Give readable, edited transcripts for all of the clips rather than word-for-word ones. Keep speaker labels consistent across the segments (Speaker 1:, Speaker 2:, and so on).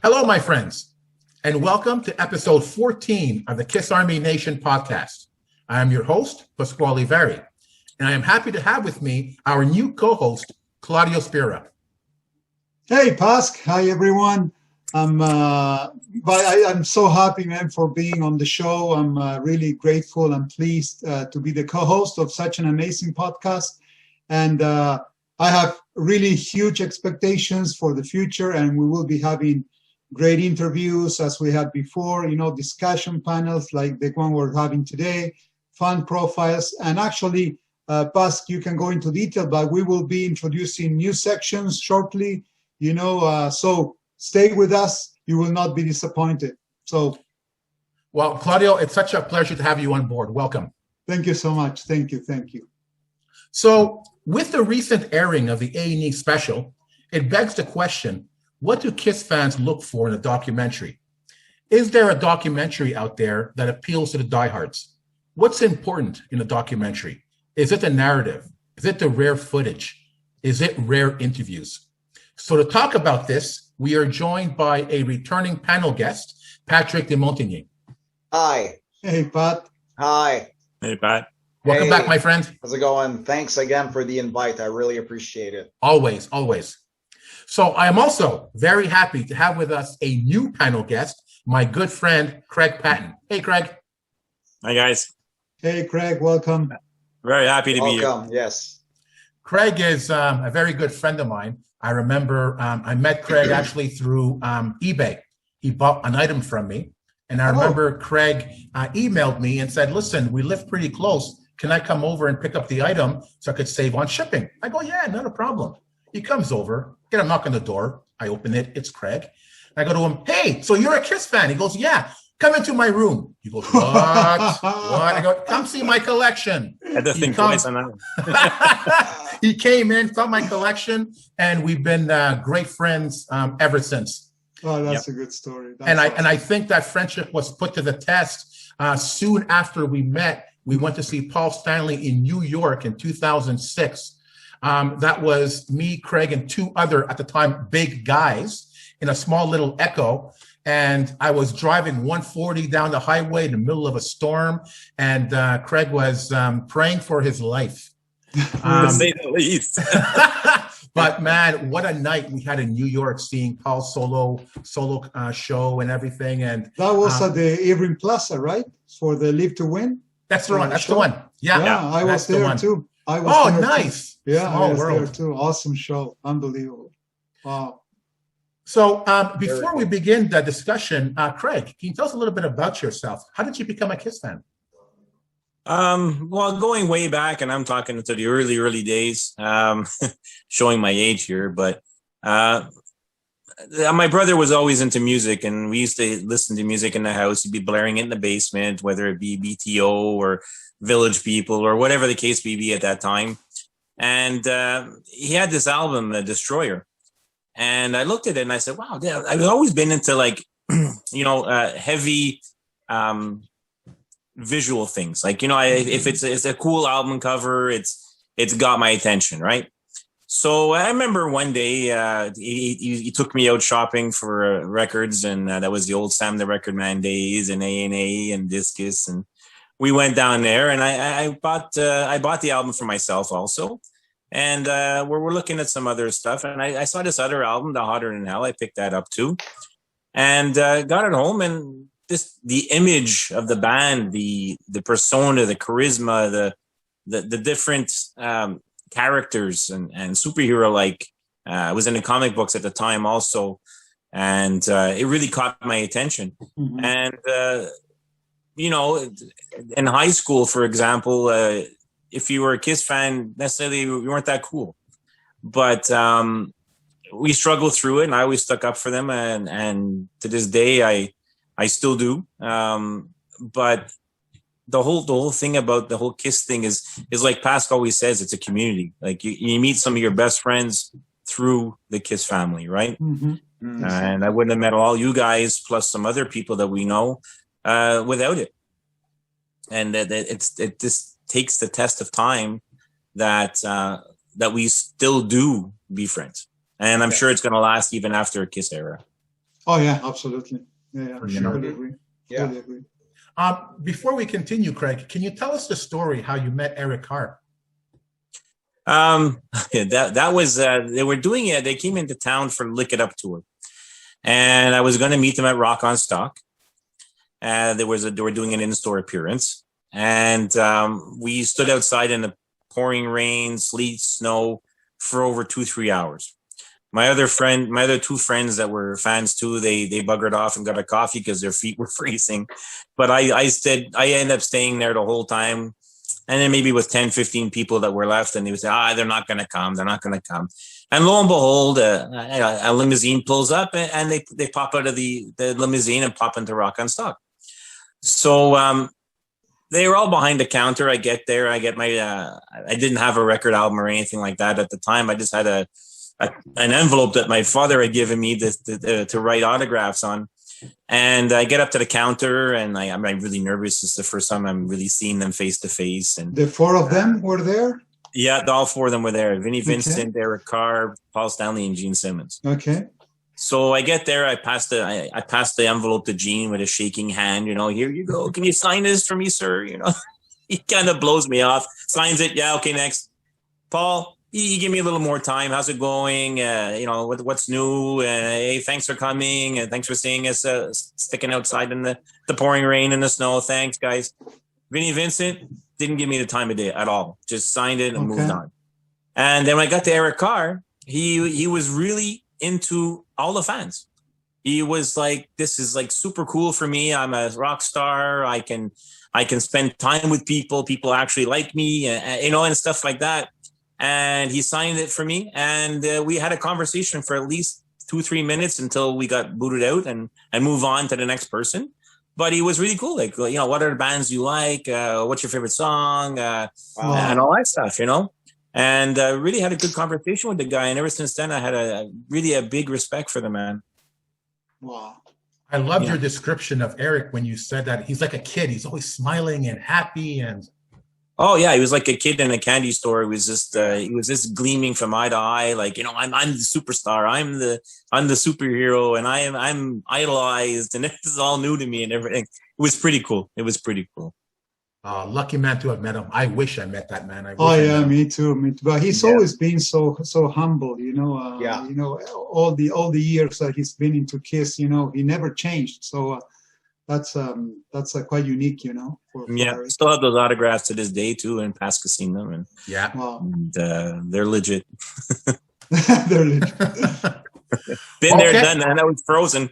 Speaker 1: Hello, my friends, and welcome to episode 14 of the Kiss Army Nation podcast. I am your host, Pasquale Veri, and I am happy to have with me our new co-host, Claudio Spira.
Speaker 2: Hey, Pasc. Hi, everyone. I'm so happy, man, for being on the show. I'm really grateful and pleased to be the co-host of such an amazing podcast. And I have really huge expectations for the future, and we will be having great interviews as we had before, discussion panels like the one we're having today, fun profiles, and actually, Pasc, you can go into detail, but we will be introducing new sections shortly, so stay with us. You will not be disappointed.
Speaker 1: Well, Claudio, it's such a pleasure to have you on board. Welcome.
Speaker 2: Thank you so much. Thank you.
Speaker 1: So with the recent airing of the A&E special, it begs the question, what do Kiss fans look for in a documentary? Is there a documentary out there that appeals to the diehards? What's important in a documentary? Is it the narrative? Is it the rare footage? Is it rare interviews? So to talk about this, we are joined by a returning panel guest, Patrick Demontigny.
Speaker 3: Hi.
Speaker 2: Hey, Pat.
Speaker 3: Hi.
Speaker 4: Hey, Pat.
Speaker 1: Welcome back, my friend.
Speaker 3: How's it going? Thanks again for the invite. I really appreciate it.
Speaker 1: Always. So I am also very happy to have with us a new panel guest, my good friend, Craig Patton. Hey, Craig.
Speaker 4: Hi, guys.
Speaker 2: Hey, Craig. Welcome.
Speaker 4: Very happy to be here.
Speaker 3: Welcome. Yes.
Speaker 1: Craig is a very good friend of mine. I remember I met Craig actually through eBay. He bought an item from me. And I remember Craig emailed me and said, listen, we live pretty close. Can I come over and pick up the item so I could save on shipping? I go, yeah, not a problem. He comes over, get a knock on the door. I open it. It's Craig. I go to him, hey, so you're a Kiss fan? He goes, yeah, come into my room. He goes, what? I go, come see my collection.
Speaker 4: I had to think twice on that one.
Speaker 1: He came in, saw my collection, and we've been great friends ever since.
Speaker 2: Oh, that's a good story.
Speaker 1: And I think that friendship was put to the test soon after we met. We went to see Paul Stanley in New York in 2006. That was me, Craig, and two other, at the time, big guys in a small little Echo. And I was driving 140 down the highway in the middle of a storm. And Craig was praying for his life.
Speaker 4: To say the least.
Speaker 1: But man, what a night we had in New York seeing Paul's solo show and everything. And
Speaker 2: that was at the Irving Plaza, right? For the Live to Win?
Speaker 1: That's the one. That's the one. Yeah,
Speaker 2: I was there too.
Speaker 1: Nice.
Speaker 2: Yeah,
Speaker 1: Small
Speaker 2: I was
Speaker 1: world.
Speaker 2: there too. Awesome show. Unbelievable. Wow.
Speaker 1: So before we begin the discussion, Craig, can you tell us a little bit about yourself? How did you become a Kiss fan?
Speaker 4: Well, going way back, and I'm talking to the early days, showing my age here, but my brother was always into music, and we used to listen to music in the house. He'd be blaring it in the basement, whether it be BTO or Village People or whatever the case may be at that time. And he had this album, The Destroyer. And I looked at it and I said, wow, I've always been into heavy visual things. Like, if it's a cool album cover, it's got my attention, right? So I remember one day he took me out shopping for records, and that was the old Sam the Record Man days, and A&A and Discus, and we went down there, and I bought the album for myself also, and we're looking at some other stuff, and I saw this other album, The Hotter Than Hell. I picked that up too, and got it home, and the image of the band, the persona, the charisma, the different characters and superhero like was in the comic books at the time also, and it really caught my attention. Mm-hmm. And in high school, for example, if you were a Kiss fan, necessarily you weren't that cool, but we struggled through it, and I always stuck up for them, and to this day I still do. But the whole thing about the whole Kiss thing is like Pascal always says, it's a community. Like you meet some of your best friends through the Kiss family, right? Mm-hmm. Mm-hmm. And I wouldn't have met all you guys plus some other people that we know without it. And it just takes the test of time that we still do be friends. And I'm sure it's going to last even after a Kiss era.
Speaker 2: Oh yeah, absolutely. Yeah,
Speaker 1: You know.
Speaker 2: totally agree.
Speaker 3: Yeah.
Speaker 2: Totally agree.
Speaker 1: Before we continue, Craig, can you tell us the story how you met Eric Carr?
Speaker 4: That was they were doing it. They came into town for Lick It Up tour, and I was going to meet them at Rock on Stock. They were doing an in-store appearance, and we stood outside in the pouring rain, sleet, snow for over 2-3 hours. My other two friends that were fans too, they buggered off and got a coffee because their feet were freezing. But I ended up staying there the whole time. And then maybe with 10, 15 people that were left, and they would say, they're not going to come. They're not going to come. And lo and behold, a limousine pulls up, and they pop out of the limousine and pop into Rock on Stock. So they were all behind the counter. I get there. I get my I didn't have a record album or anything like that at the time. I just had an envelope that my father had given me to write autographs on. And I get up to the counter, and I'm really nervous. It's the first time I'm really seeing them face to face. And
Speaker 2: the four of them were there?
Speaker 4: Yeah, all four of them were there. Vinnie Vincent, Eric Carr, Paul Stanley, and Gene Simmons.
Speaker 2: Okay.
Speaker 4: So I get there. I pass the envelope to Gene with a shaking hand. Here you go. Can you sign this for me, sir? He kind of blows me off. Signs it. Yeah. Okay. Next. Paul. You give me a little more time. How's it going? What's new? Hey, thanks for coming. And thanks for seeing us sticking outside in the pouring rain and the snow. Thanks, guys. Vinnie Vincent didn't give me the time of day at all. Just signed it and moved on. And then when I got to Eric Carr, he was really into all the fans. He was like, this is like super cool for me. I'm a rock star. I can spend time with people. People actually like me, and stuff like that. And he signed it for me, and we had a conversation for at least 2-3 minutes until we got booted out and move on to the next person. But he was really cool. Like, what are the bands you like? What's your favorite song? And all that stuff, And really had a good conversation with the guy. And ever since then, I had a big respect for the man.
Speaker 2: Wow.
Speaker 1: I loved your description of Eric when you said that he's like a kid. He's always smiling and happy and...
Speaker 4: Oh yeah, he was like a kid in a candy store. He was just gleaming from eye to eye, like I'm the superstar, I'm the superhero, and I'm idolized, and this is all new to me and everything. It was pretty cool.
Speaker 2: Lucky man to have met him. I wish I met that man. Me too. But he's always been so humble, all the years that he's been into Kiss, he never changed. So that's quite unique, for
Speaker 4: still have those autographs to this day too, in Pascasino, and they're legit.
Speaker 2: They're legit.
Speaker 1: Been
Speaker 4: there, done that. That was frozen.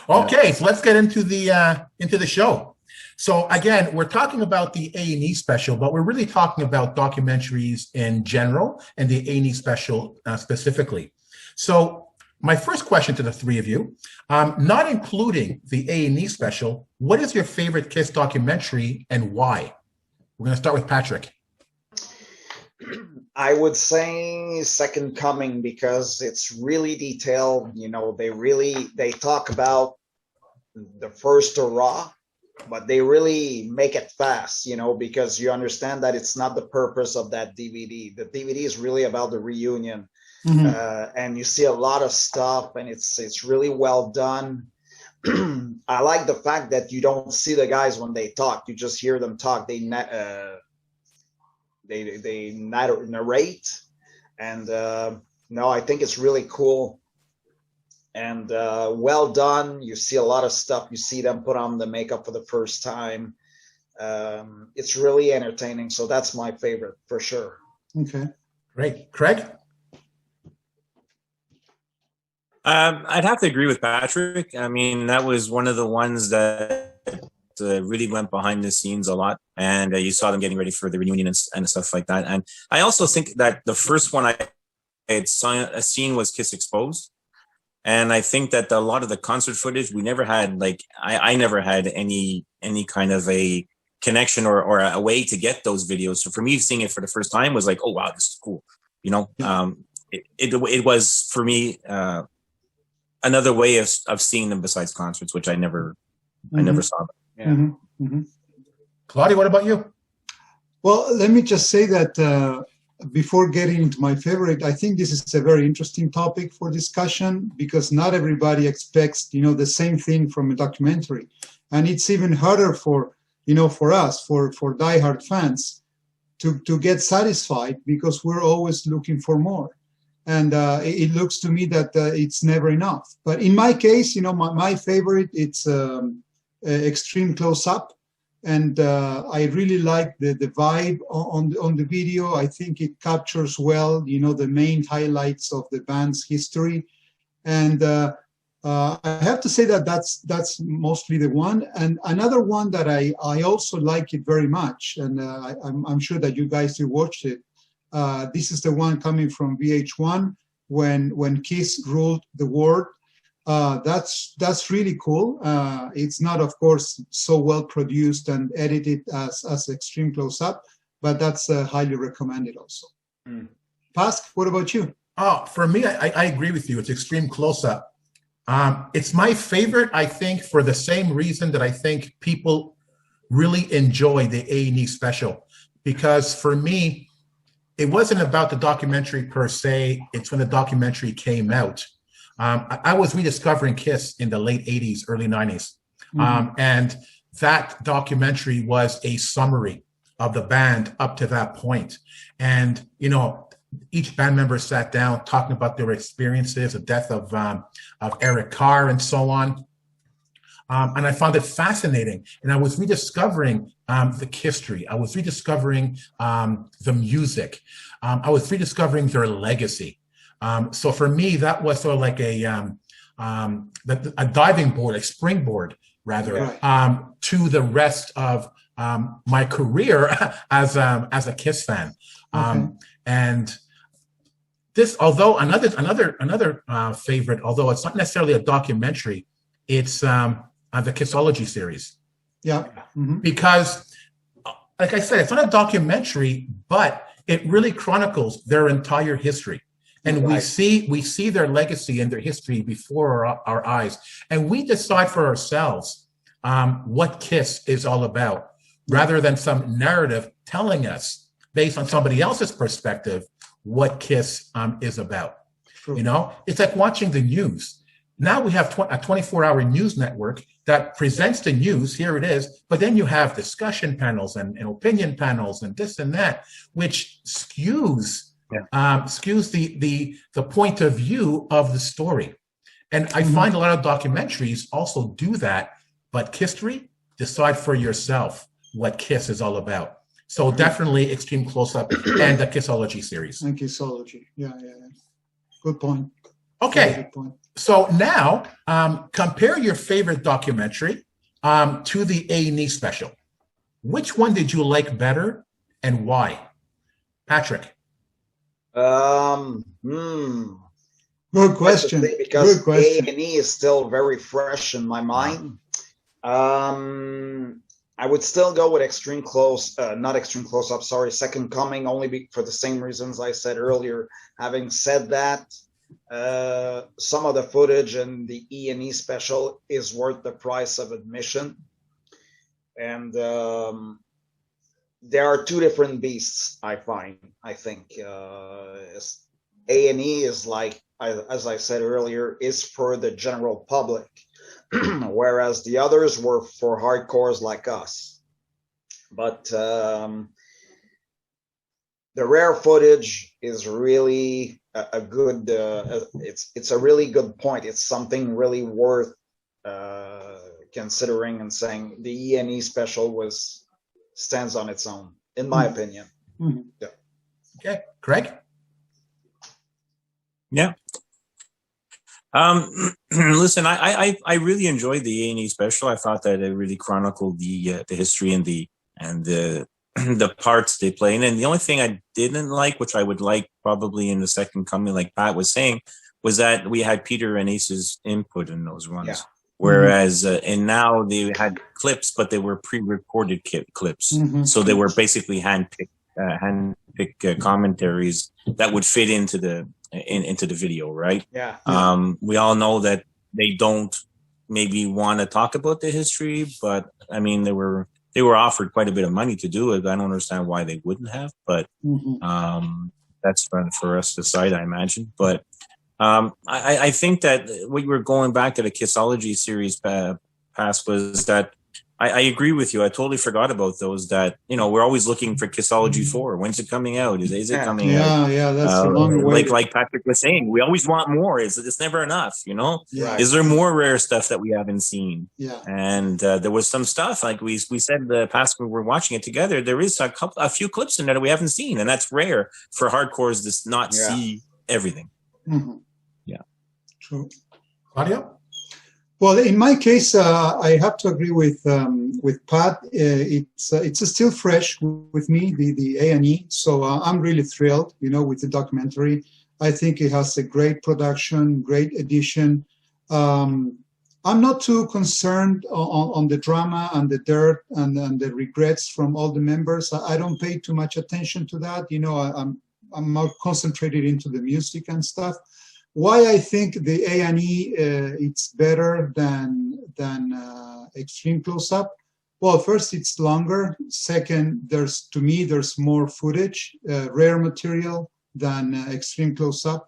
Speaker 1: Okay, so let's get into the show. So again, we're talking about the A&E special, but we're really talking about documentaries in general and the A&E special specifically. So my first question to the three of you, not including the A&E special, what is your favorite Kiss documentary and why? We're going to start with Patrick.
Speaker 3: I would say Second Coming, because it's really detailed. They talk about the first hurrah, but they really make it fast, because you understand that it's not the purpose of that DVD. The DVD is really about the reunion. Mm-hmm. And you see a lot of stuff, and it's really well done. I like the fact that you don't see the guys when they talk; you just hear them talk. They narrate, and I think it's really cool and well done. You see a lot of stuff. You see them put on the makeup for the first time. It's really entertaining. So that's my favorite for sure.
Speaker 2: Okay,
Speaker 1: great, Craig.
Speaker 4: I'd have to agree with Patrick. I mean, that was one of the ones that really went behind the scenes a lot. And you saw them getting ready for the reunion and stuff like that. And I also think that the first one I had seen was Kiss Exposed. And I think that a lot of the concert footage, we never had, I never had any kind of a connection or a way to get those videos. So for me, seeing it for the first time was like, oh, wow, this is cool. It was, for me, another way of seeing them besides concerts, which I never saw them.
Speaker 3: Yeah.
Speaker 2: Mm-hmm. Mm-hmm.
Speaker 1: Claudio, what about you?
Speaker 2: Well, let me just say that before getting into my favorite, I think this is a very interesting topic for discussion because not everybody expects, the same thing from a documentary. And it's even harder for, for us, for diehard fans to get satisfied because we're always looking for more. And it looks to me that it's never enough. But in my case, my favorite, it's Extreme Close-Up. And I really like the vibe on the video. I think it captures well, the main highlights of the band's history. And I have to say that that's mostly the one. And another one that I also like it very much, and I'm sure that you guys do watch it. This is the one coming from VH1 when Kiss ruled the world. That's really cool. It's not, of course, so well produced and edited as Extreme Close-Up, but that's highly recommended also. Pask, what about you?
Speaker 1: Oh, for me, I agree with you. It's Extreme Close-Up. It's my favorite, I think, for the same reason that I think people really enjoy the A&E special. Because for me, it wasn't about the documentary per se. It's when the documentary came out. I was rediscovering KISS in the late 80s, early 90s. And that documentary was a summary of the band up to that point. And, each band member sat down talking about their experiences, the death of Eric Carr and so on. And I found it fascinating. And I was rediscovering the KISSTORY. I was rediscovering the music. I was rediscovering their legacy. So for me, that was sort of like a diving board, a springboard, rather, to the rest of my career as a KISS fan. And this, although another favorite, although it's not necessarily a documentary, it's the Kissology series.
Speaker 2: Yeah.
Speaker 1: Because, like I said, it's not a documentary, but it really chronicles their entire history. And we see their legacy and their history before our eyes. And we decide for ourselves what KISS is all about, rather than some narrative telling us, based on somebody else's perspective, what KISS is about. True. It's like watching the news. Now we have a 24-hour news network that presents the news, here it is, but then you have discussion panels and opinion panels and this and that, which skews the point of view of the story. And I find a lot of documentaries also do that, but KISSTORY, decide for yourself what KISS is all about. So definitely Extreme Close-Up and the Kissology series.
Speaker 2: And Kissology, yeah. Good point.
Speaker 1: Okay,
Speaker 2: good point.
Speaker 1: So now compare your favorite documentary to the A&E special. Which one did you like better and why? Patrick.
Speaker 2: Good question.
Speaker 3: Because A&E is still very fresh in my mind. I would still go with Second Coming, only for the same reasons I said earlier. Having said that, some of the footage in the E&E special is worth the price of admission. And there are two different beasts, I think. A&E is like, as I said earlier, is for the general public. Whereas the others were for hardcores like us. But the rare footage is really a good, it's a really good point. It's something really worth considering and saying the E&E special stands on its own, in my opinion. Yeah.
Speaker 1: Okay, Craig?
Speaker 4: Yeah. Listen, I really enjoyed the A&E special. I thought that it really chronicled the history and the parts they play. And the only thing I didn't like, which I would like probably in the Second Coming, like Pat was saying, was that we had Peter and Ace's input in those ones. Yeah. Whereas, and now they had clips, but they were pre-recorded clips. So they were basically hand-picked commentaries that would fit into the video, right?
Speaker 3: Yeah.
Speaker 4: We all know that they don't maybe want to talk about the history, but I mean, they were they were offered quite a bit of money to do it. I don't understand why they wouldn't have, but that's for us to decide, I imagine. But I think that what you were going back to the Kissology series past was that I agree with you. I totally forgot about those. That we're always looking for Kissology 4. When's it coming out? Is it coming out?
Speaker 2: Yeah, that's a long way.
Speaker 4: Like Patrick was saying, we always want more. It's never enough.
Speaker 2: Yeah.
Speaker 4: Is there more rare stuff that we haven't seen?
Speaker 2: Yeah.
Speaker 4: And there was some stuff like we said the past when we were watching it together. There is a few clips in there that we haven't seen, and that's rare for hardcores to not see everything. Yeah.
Speaker 2: True.
Speaker 1: Claudio?
Speaker 2: Well, in my case, I have to agree with Pat. It's still fresh with me, the A&E. So I'm really thrilled, with the documentary. I think it has a great production, great edition. I'm not too concerned on the drama and the dirt and the regrets from all the members. I don't pay too much attention to that. I'm more concentrated into the music and stuff. Why I think the A&E it's better than Extreme Close-Up? Well, first, it's longer. Second, there's more footage, rare material than Extreme Close-Up.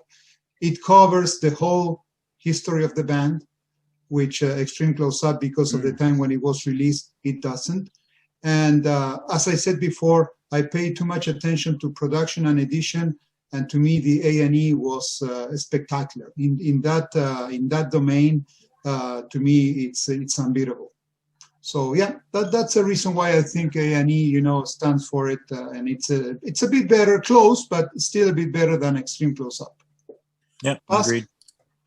Speaker 2: It covers the whole history of the band, which Extreme Close-Up, because of the time when it was released, it doesn't. And as I said before, I pay too much attention to production and edition. And to me, the A&E was spectacular in that domain. To me, it's unbeatable. So yeah, that's a reason why I think A&E, stands for it, and it's a bit better, close, but still a bit better than Extreme Close-Up.
Speaker 4: Yeah, agreed.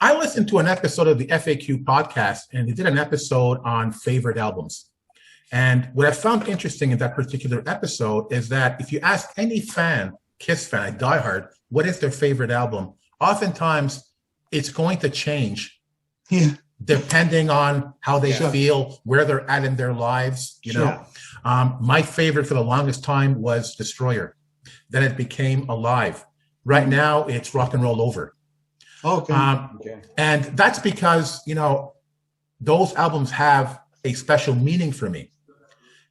Speaker 1: I listened to an episode of the FAQ podcast, and they did an episode on favorite albums. And what I found interesting in that particular episode is that if you ask any fan, Kiss fan, a diehard, what is their favorite album? Oftentimes, it's going to change depending on how they feel, where they're at in their lives. My favorite for the longest time was Destroyer. Then it became Alive. Right now, it's Rock and Roll Over.
Speaker 2: Okay.
Speaker 1: And that's because those albums have a special meaning for me.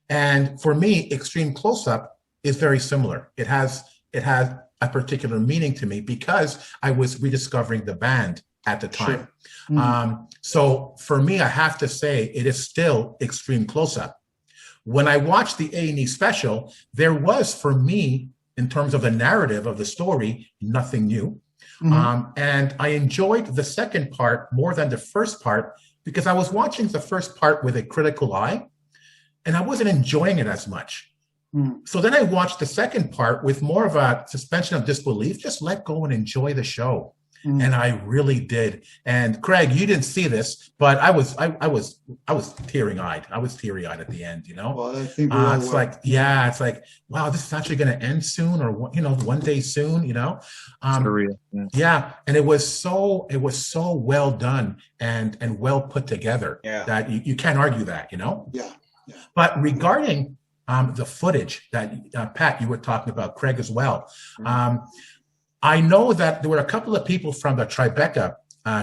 Speaker 1: And for me, Extreme Close-Up is very similar. It has a particular meaning to me because I was rediscovering the band at the time. Sure. So for me, I have to say it is still Extreme Close-Up. When I watched the A&E special, there was, for me, in terms of the narrative of the story, nothing new. And I enjoyed the second part more than the first part because I was watching the first part with a critical eye and I wasn't enjoying it as much. So then I watched the second part with more of a suspension of disbelief, just let go and enjoy the show. And I really did. And Craig, you didn't see this, but I was teary-eyed. I was teary-eyed at the end,
Speaker 2: Well, I think
Speaker 1: it's like, wow, this is actually going to end soon, or one day soon, Yeah, and it was so well done and well put together that you can't argue that,
Speaker 2: Yeah.
Speaker 1: But regarding the footage that Pat, you were talking about, Craig as well. I know that there were a couple of people from the Tribeca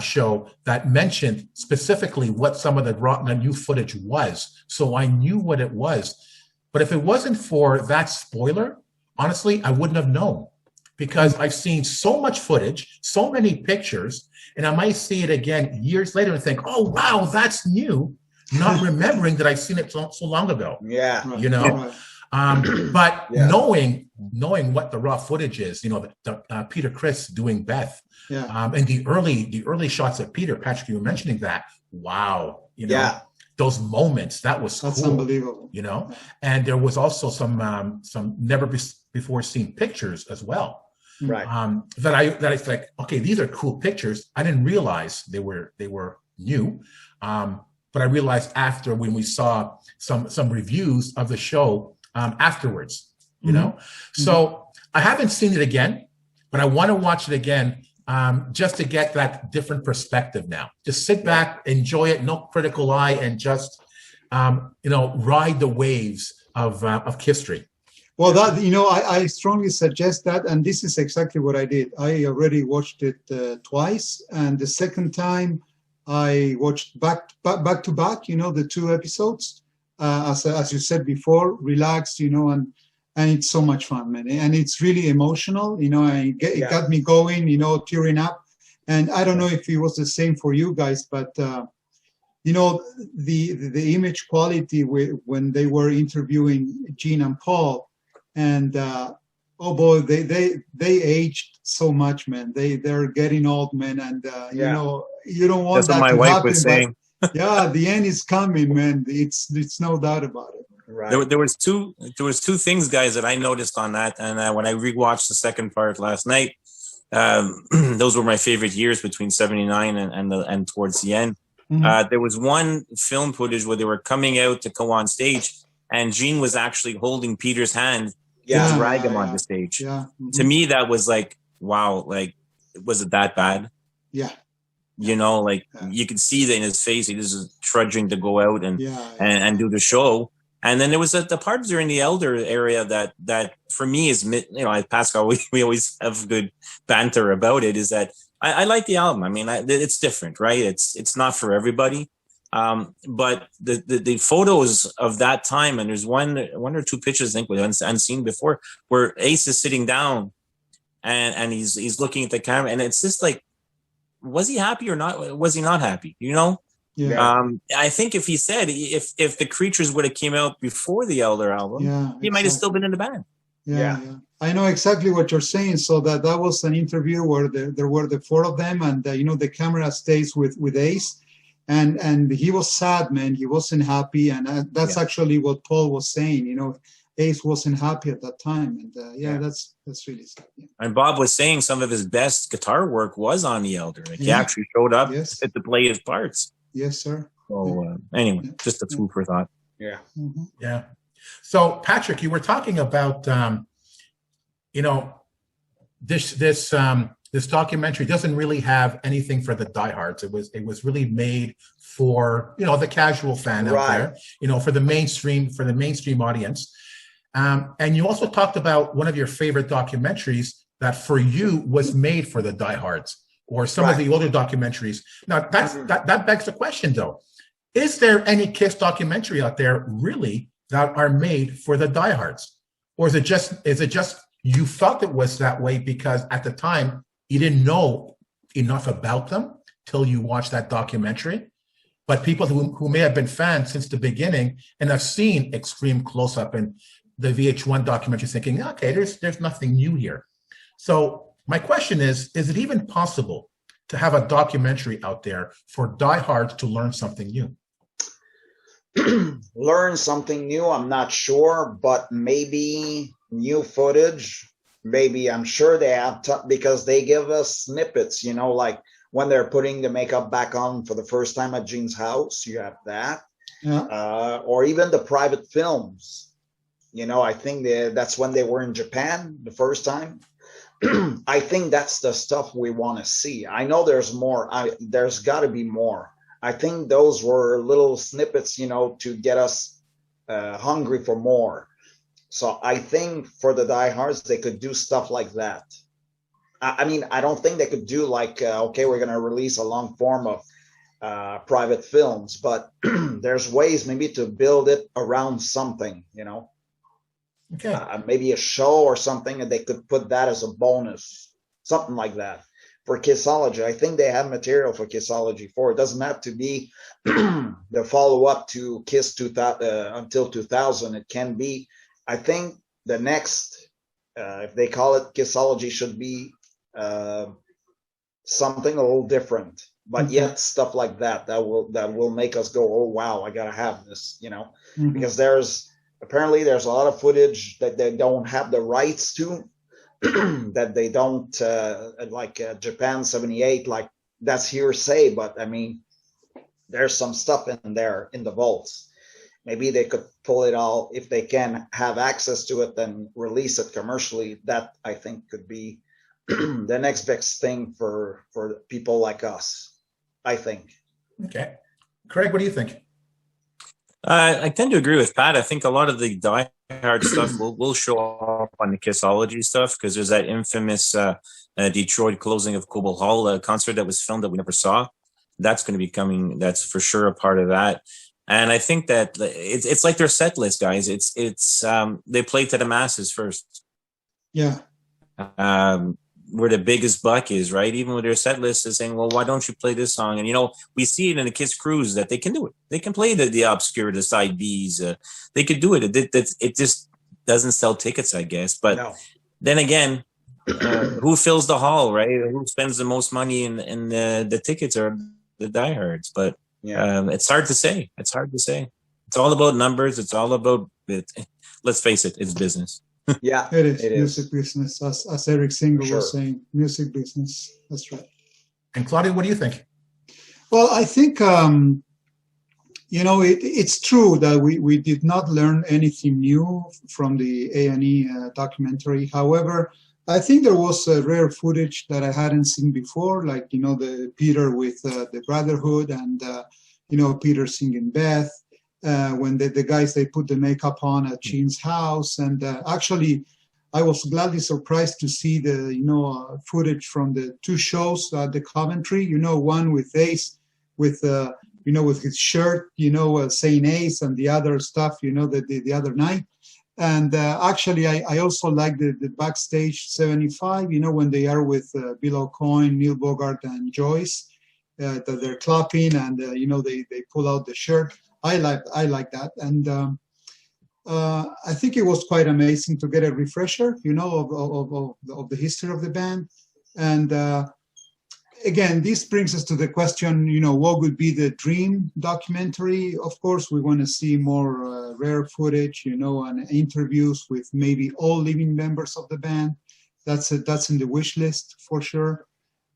Speaker 1: show that mentioned specifically what some of the new footage was. So I knew what it was. But if it wasn't for that spoiler, honestly, I wouldn't have known because I've seen so much footage, so many pictures, and I might see it again years later and think, oh, wow, that's new, not remembering that I've seen it so long ago.
Speaker 3: Yeah.
Speaker 1: But knowing what the raw footage is, the Peter Criss doing Beth, and the early shots of Peter, Patrick, you were mentioning that. Wow, those moments, that's cool,
Speaker 2: unbelievable.
Speaker 1: And there was also some never before seen pictures as well.
Speaker 3: Right.
Speaker 1: That I like, okay, these are cool pictures. I didn't realize they were new. But I realized after when we saw some reviews of the show afterwards, So I haven't seen it again, but I want to watch it again just to get that different perspective now. Just sit back, enjoy it, no critical eye, and just, ride the waves of KISSTORY.
Speaker 2: Well, I strongly suggest that, and this is exactly what I did. I already watched it twice, and the second time I watched back to back, the two episodes. as you said before, relaxed, and it's so much fun, man. And it's really emotional, and it got me going, tearing up. And I don't know if it was the same for you guys, but the image quality when they were interviewing Gene and Paul, and oh boy, they aged so much, man. They're getting old, man, and you don't want
Speaker 4: That's
Speaker 2: that
Speaker 4: what my
Speaker 2: to
Speaker 4: wife
Speaker 2: happen.
Speaker 4: was saying.
Speaker 2: But yeah, the end is coming, man. It's no doubt about it.
Speaker 3: Right.
Speaker 4: There was two things, guys, that I noticed on that, and when I rewatched the second part last night, those were my favorite years between '79 and towards the end.
Speaker 2: Mm-hmm.
Speaker 4: There was one film footage where they were coming out to go on stage, and Gene was actually holding Peter's hand to drag him on the stage.
Speaker 2: Yeah. Mm-hmm.
Speaker 4: To me, that was like, wow, like, was it that bad?
Speaker 2: Yeah.
Speaker 4: You could see that in his face. He was trudging to go out and do the show. And then there was the part during the elder area that for me is, at Pascal, we always have good banter about it, is that I like the album. I mean, it's different, right? It's not for everybody. But the photos of that time, and there's one or two pictures I think we haven't seen before, where Ace is sitting down and he's looking at the camera, and it's just like, was he happy or not? Was he not happy?
Speaker 2: Yeah.
Speaker 4: I think if he said, if the Creatures would have came out before the Elder album, he might have still been in the band.
Speaker 2: Yeah. I know exactly what you're saying. So that was an interview where there were the four of them, and the camera stays with Ace, and he was sad, man. He wasn't happy, and that's actually what Paul was saying. Ace wasn't happy at that time, and that's really sad. Yeah.
Speaker 4: And Bob was saying some of his best guitar work was on the Elder. Like he actually showed up to play his parts.
Speaker 2: Yes, sir.
Speaker 4: So anyway, just a food for thought.
Speaker 3: Yeah.
Speaker 2: Mm-hmm.
Speaker 1: Yeah. So Patrick, you were talking about this documentary doesn't really have anything for the diehards. It was really made for the casual fan out there, for the mainstream audience. And you also talked about one of your favorite documentaries that for you was made for the diehards, or some of the older documentaries. Now that begs the question, though: is there any Kiss documentary out there really that are made for the diehards, or is it just you felt it was that way because at the time you didn't know enough about them till you watched that documentary? But people who may have been fans since the beginning and have seen Extreme Close-Up and the VH1 documentary, thinking, okay, there's nothing new here. So my question is it even possible to have a documentary out there for diehards to learn something new?
Speaker 3: Learn something new, I'm not sure, but maybe new footage. Maybe, I'm sure they have, because they give us snippets, like when they're putting the makeup back on for the first time at Gene's house, you have that. Yeah. Or even the private films. I think that's when they were in Japan the first time. I think that's the stuff we want to see. I know there's more. There's got to be more. I think those were little snippets, to get us hungry for more. So I think for the diehards, they could do stuff like that. I mean, I don't think they could do like, okay, we're going to release a long form of private films, but there's ways maybe to build it around something,
Speaker 1: Okay.
Speaker 3: Maybe a show or something, and they could put that as a bonus, something like that. For Kissology, I think they have material for Kissology 4. It doesn't have to be the follow-up to Kiss 2000, until 2000. It can be, I think the next, if they call it Kissology, should be something a little different. But yet stuff like that will make us go, oh, wow, I got to have this, because apparently there's a lot of footage that they don't have the rights to, that they don't, like Japan 78, like that's hearsay, but I mean, there's some stuff in there in the vaults. Maybe they could pull it all, if they can have access to it, then release it commercially. That I think could be the next best thing for people like us, I think.
Speaker 1: Okay. Craig, what do you think?
Speaker 4: I tend to agree with Pat. I think a lot of the diehard stuff will show up on the Kissology stuff, because there's that infamous Detroit closing of Cobo Hall concert that was filmed that we never saw. That's going to be coming. That's for sure a part of that. And I think that it's like their set list, guys. It's they play to the masses first.
Speaker 2: Yeah.
Speaker 4: Where the biggest buck is, right? Even with their set list is saying, well, why don't you play this song? And, you know, we see it in the Kiss Cruise that they can do it. They can play the obscure, the side Bs. They could do it. It just doesn't sell tickets, I guess. But then again, who fills the hall, right? Who spends the most money in the tickets are the diehards. But it's hard to say. It's hard to say. It's all about numbers. It's all about it. Let's face it, it's business.
Speaker 3: Yeah,
Speaker 2: it is music business, as Eric Singer was saying, music business. That's right.
Speaker 1: And Claudio, what do you think?
Speaker 2: Well, I think you know, it's true that we did not learn anything new from the A&E documentary. However, I think there was rare footage that I hadn't seen before, like, you know, the Peter with the Brotherhood and you know, Peter singing Beth. When the guys, they put the makeup on at Gene's house. And actually, I was gladly surprised to see the, you know, footage from the two shows at the Coventry, you know, one with Ace, with, you know, with his shirt, you know, saying Ace, and the other stuff, you know, the other night. And actually, I also like the backstage 75, you know, when they are with Bill O'Coin, Neil Bogart, and Joyce, that they're clapping and, you know, they pull out the shirt. I like that, and I think it was quite amazing to get a refresher, you know, of the history of the band. And again, this brings us to the question, you know, what would be the dream documentary? Of course, we want to see more rare footage, you know, and interviews with maybe all living members of the band. That's in the wish list for sure.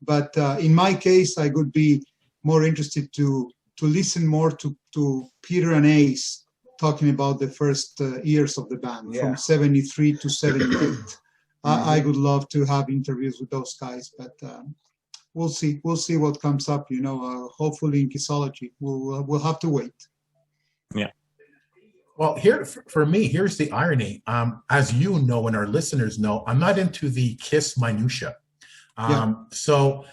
Speaker 2: But in my case, I would be more interested to listen more to Peter and Ace talking about the first years of the band, from 73 to 78. I would love to have interviews with those guys, but we'll see what comes up, you know, hopefully in Kissology. We'll have to wait.
Speaker 4: Yeah.
Speaker 1: Well, here for me, here's the irony. As you know, and our listeners know, I'm not into the Kiss minutia. So,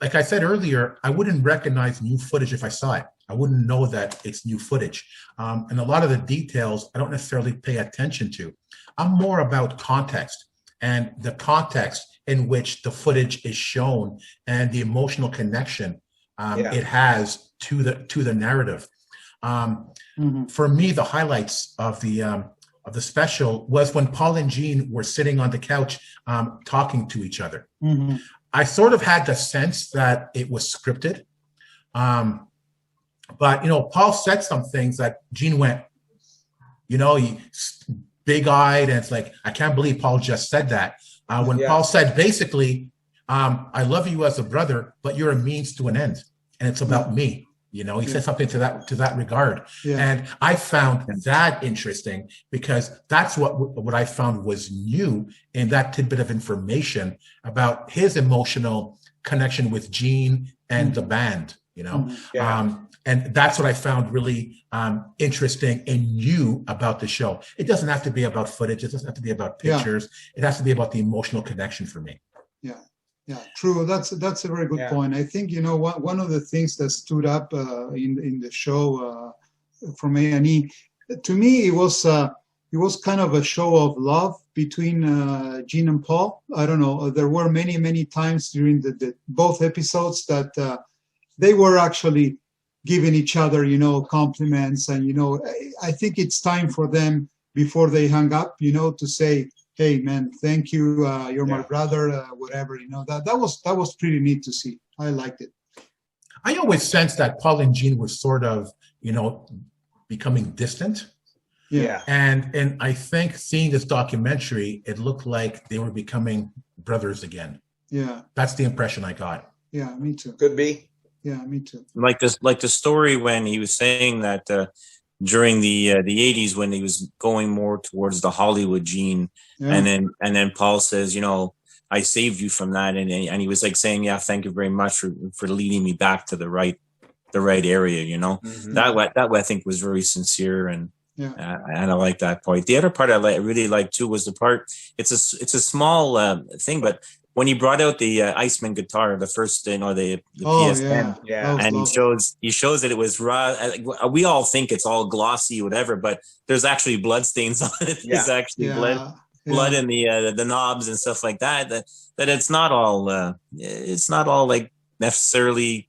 Speaker 1: like I said earlier, I wouldn't recognize new footage if I saw it. I wouldn't know that it's new footage. And a lot of the details I don't necessarily pay attention to. I'm more about context and the context in which the footage is shown and the emotional connection it has to the narrative. For me, the highlights of the special was when Paul and Gene were sitting on the couch talking to each other. I sort of had the sense that it was scripted. But, you know, Paul said some things that Gene went, you know, he big-eyed, and it's like, I can't believe Paul just said that. When Paul said, basically, I love you as a brother, but you're a means to an end, and it's about me. You know, he said something to that regard. And I found that interesting, because that's what I found was new in that tidbit of information about his emotional connection with Gene and the band, you know. And that's what I found really interesting and new about the show. It doesn't have to be about footage. It doesn't have to be about pictures. It has to be about the emotional connection for me.
Speaker 2: Yeah, true. That's a very good point. I think, you know, one of the things that stood up in the show from A&E, to me, it was kind of a show of love between Gene and Paul. I don't know. There were many times during the both episodes that they were actually giving each other, you know, compliments, and, you know, I think it's time for them, before they hung up, you know, to say, hey man, thank you, you're my brother, whatever, you know. That was pretty neat to see. I liked it.
Speaker 1: I always sensed that Paul and Gene were sort of, you know, becoming distant. And I think seeing this documentary, it looked like they were becoming brothers again. That's the impression I got.
Speaker 2: Yeah, me too.
Speaker 3: Could be.
Speaker 2: Yeah, me too.
Speaker 4: Like the story when he was saying that during the 80s, when he was going more towards the Hollywood gene, and then Paul says, you know, I saved you from that, and he was like saying, yeah, thank you very much for leading me back to the right area, you know. That I think was very sincere, and I like that part. The other part I really liked too was the part. It's a small thing, but when he brought out the Iceman guitar, the first, the PS10,
Speaker 3: Yeah.
Speaker 4: and he shows that it was raw. We all think it's all glossy, whatever, but there's actually blood stains on it.
Speaker 3: Yeah.
Speaker 4: There's actually blood in the knobs and stuff like that. That it's not all like necessarily.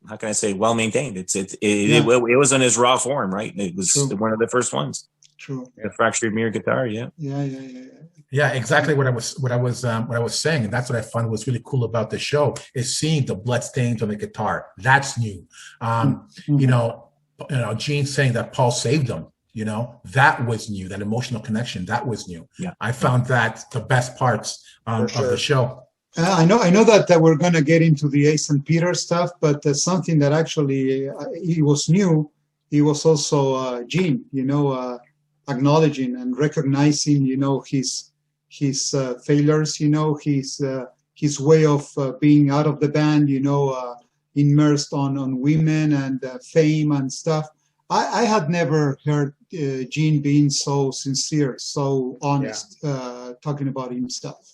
Speaker 4: How can I say well maintained? It was in his raw form, right? It was one of the first ones.
Speaker 2: True.
Speaker 4: The fractured mirror guitar,
Speaker 1: Yeah, exactly what I was saying, and that's what I found was really cool about the show is seeing the blood stains on the guitar. That's new. You know, Gene saying that Paul saved him. You know, that was new. That emotional connection, that was new.
Speaker 4: Yeah,
Speaker 1: I found that the best parts of the show.
Speaker 2: I know that we're going to get into the Ace and Peter stuff, but something that actually he was new. He was also Gene. You know, acknowledging and recognizing, you know, his failures, you know, his way of being out of the band, you know, immersed on women and fame and stuff. I had never heard Gene being so sincere, so honest, talking about himself.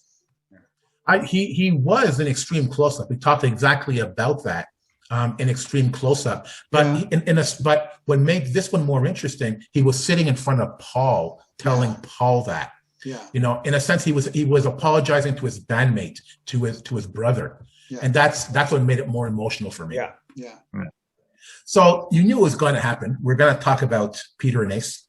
Speaker 1: He was in Extreme Close-Up. We talked exactly about that in Extreme Close-Up. But but what made this one more interesting, he was sitting in front of Paul, telling Paul that.
Speaker 2: Yeah.
Speaker 1: You know, in a sense, he was apologizing to his bandmate, to his brother, and that's what made it more emotional for me.
Speaker 2: Yeah.
Speaker 1: So you knew it was going to happen. We're going to talk about Peter and Ace.